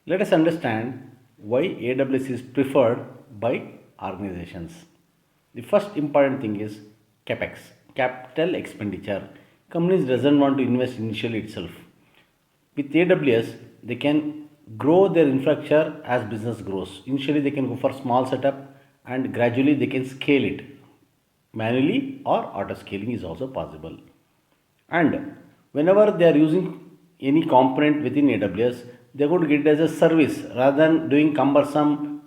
Let us understand why AWS is preferred by organizations. The first important thing is CapEx, capital expenditure. Companies doesn't want to invest initially itself. With AWS, they can grow their infrastructure as business grows. Initially, they can go for small setup and gradually they can scale it manually or auto scaling is also possible. And whenever they are using any component within AWS, they are going to get it as a service rather than doing cumbersome,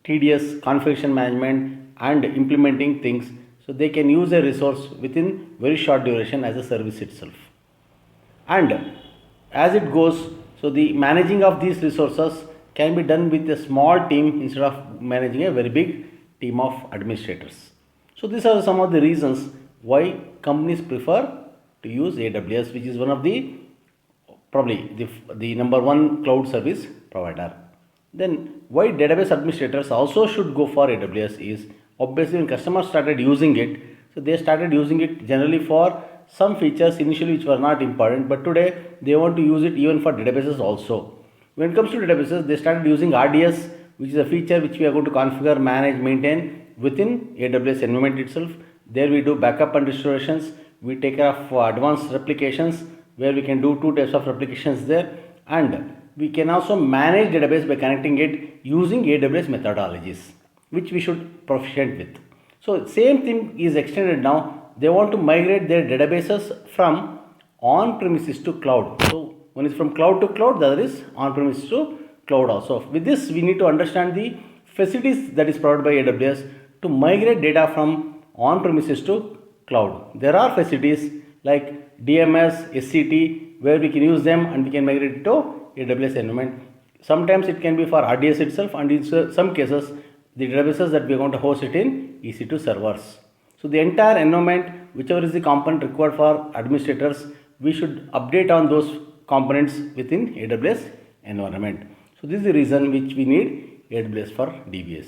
tedious configuration management and implementing things. So they can use a resource within very short duration as a service itself. And as it goes, so the managing of these resources can be done with a small team instead of managing a very big team of administrators. So these are some of the reasons why companies prefer to use AWS, which is one of the probably the number one cloud service provider. Then why database administrators also should go for AWS is obviously when customers started using it, so they started using it generally for some features initially which were not important, but today they want to use it even for databases also. When it comes to databases, they started using RDS, which is a feature which we are going to configure, manage, maintain within AWS environment itself. There we do backup and restorations. We take care of advanced replications where we can do two types of replications there, and we can also manage database by connecting it using AWS methodologies, which we should proficient with. So same thing is extended now. They want to migrate their databases from on-premises to cloud. So one is from cloud to cloud, the other is on-premises to cloud also. With this, we need to understand the facilities that is provided by AWS to migrate data from on-premises to cloud. There are facilities like DMS, SCT, where we can use them and we can migrate it to AWS environment. Sometimes it can be for RDS itself, and in some cases, the databases that we are going to host it in EC2 servers. So the entire environment, whichever is the component required for administrators, we should update on those components within AWS environment. So this is the reason which we need AWS for DBAs.